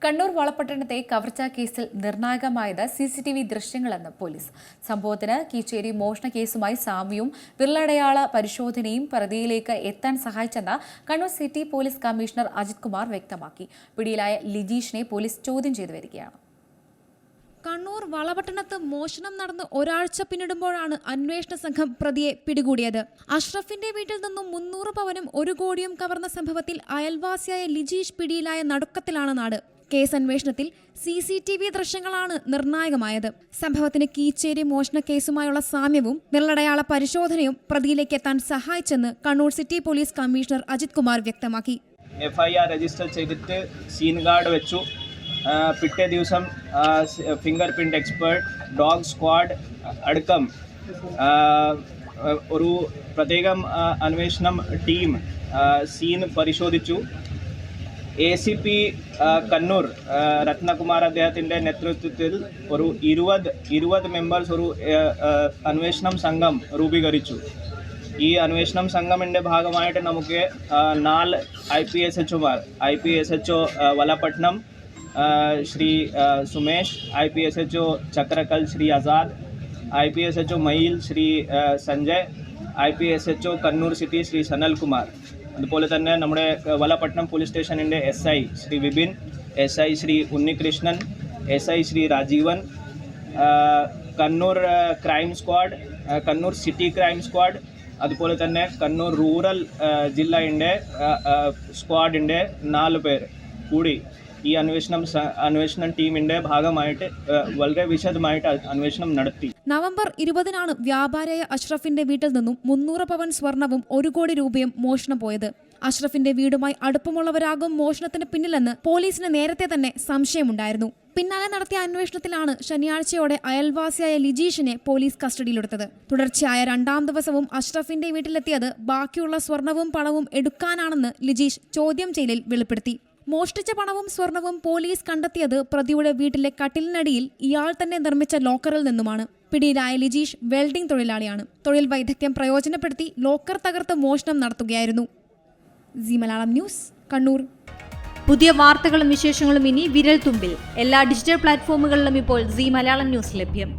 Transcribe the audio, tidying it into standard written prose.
കണ്ണൂർ വളപട്ടണത്തെ കവർച്ചാ കേസിൽ നിർണായകമായത് CCTV ദൃശ്യങ്ങളെന്ന് police. സംഭവത്തിന് കീച്ചേരി മോഷണ കേസുമായി സാമ്യവും വിരലടയാള പരിശോധനയും പ്രതിയിലേക്ക് എത്താൻ സഹായിച്ചെന്ന് Kannur city police commissioner Ajith Kumar വ്യക്തമാക്കി. പിടിയിലായ ലിജീഷിനെ പോലീസ് ചോദ്യം ചെയ്തു വരികയാണ്. കണ്ണൂർ വളപട്ടണത്ത് മോഷണം നടന്ന് ഒരാഴ്ച പിന്നിടുമ്പോഴാണ് അന്വേഷണ സംഘം പ്രതിയെ പിടികൂടിയത്. അഷ്റഫിന്റെ വീട്ടിൽ നിന്നും 300 പവനും 1 കോടിയും കവർന്ന സംഭവത്തിൽ അയൽവാസിയായ ലിജീഷ് പിടിയിലായ നടുക്കത്തിലാണ് നാട്. കേസ് അന്വേഷണത്തിൽ CCTV ദൃശ്യങ്ങളാണ് നിർണായകമായത്. സംഭവത്തിന് കീച്ചേരി മോഷണ കേസുമായുള്ള സാമ്യവും വിരലടയാള പരിശോധനയും പ്രതിയിലേക്ക് എത്താൻ സഹായിച്ചെന്ന് Kannur city police commissioner Ajith Kumar വ്യക്തമാക്കി. FIR രജിസ്റ്റർ ചെയ്തിട്ട് സീൻ ഗാർഡ് വെച്ചു. പിറ്റേ ദിവസം finger print expert, dog squad അടക്കം ഒരു പ്രത്യേകം അന്വേഷണം ടീം സീൻ പരിശോധിച്ചു. ACP കണ്ണൂർ രത്നകുമാർ അദ്ദേഹത്തിൻ്റെ നേതൃത്വത്തിൽ ഒരു 20 മെമ്പേഴ്സ് ഒരു അന്വേഷണം സംഘം രൂപീകരിച്ചു. ഈ അന്വേഷണം സംഘമിൻ്റെ ഭാഗമായിട്ട് നമുക്ക് 4 IPSHOമാർ, IPSHO Valapattanam Shri Sumesh, IPSHO Chakrakkal Shri Azad, IPSHO മയിൽ ശ്രീ സഞ്ജയ്, IPSHO കണ്ണൂർ സിറ്റി ശ്രീ സനൽകുമാർ, അതുപോലെ തന്നെ നമ്മുടെ വളപട്ടണം പോലീസ് സ്റ്റേഷനിൻ്റെ SI Shri Vipin, SI Shri Unnikrishnan, SI Shri Rajeevan, Kannur crime squad, Kannur city crime squad, അതുപോലെ തന്നെ കണ്ണൂർ റൂറൽ ജില്ലയുടെ സ്ക്വാഡിൻ്റെ 4 പേർ കൂടി ഈ അന്വേഷണം ടീമിന്റെ ഭാഗമായിട്ട് വളരെ വിശദമായിട്ട് അന്വേഷണം നടത്തി. നവംബർ 20-നാണ് വ്യാപാരിയായ അഷ്റഫിന്റെ വീട്ടിൽ നിന്നും 300 പവൻ സ്വർണവും 1 കോടി രൂപയും മോഷണം പോയത്. അഷ്റഫിന്റെ വീടുമായി അടുപ്പമുള്ളവരാകും മോഷണത്തിന് പിന്നിലെന്ന് പോലീസിന് നേരത്തെ തന്നെ സംശയമുണ്ടായിരുന്നു. പിന്നാലെ നടത്തിയ അന്വേഷണത്തിലാണ് ശനിയാഴ്ചയോടെ അയൽവാസിയായ ലിജീഷിനെ പോലീസ് കസ്റ്റഡിയിലെടുത്തത്. തുടർച്ചയായ 2ാം ദിവസവും അഷ്റഫിന്റെ വീട്ടിലെത്തിയത് ബാക്കിയുള്ള സ്വർണവും പണവും എടുക്കാനാണെന്ന് ലിജീഷ് ചോദ്യം ചെയ്യലിൽ വെളിപ്പെടുത്തി. മോഷ്ടിച്ച പണവും സ്വർണവും പോലീസ് കണ്ടെത്തിയത് പ്രതിയുടെ വീട്ടിലെ കട്ടിലിനടിയിൽ ഇയാൾ തന്നെ നിർമ്മിച്ച ലോക്കറിൽ നിന്നുമാണ്. പിടിയിലായ ലിജീഷ് വെൽഡിംഗ് തൊഴിലാളിയാണ്. തൊഴിൽ വൈദഗ്ധ്യം പ്രയോജനപ്പെടുത്തി ലോക്കർ തകർത്ത് മോഷണം നടത്തുകയായിരുന്നു. സീ മലയാളം ന്യൂസ്, കണ്ണൂർ. പുതിയ വാർത്തകളും വിശേഷങ്ങളും ഇനി വിരൽ തുമ്പിൽ. എല്ലാ ഡിജിറ്റൽ പ്ലാറ്റ്ഫോമുകളിലും ഇപ്പോൾ സീ മലയാളം ന്യൂസ് ലഭ്യം.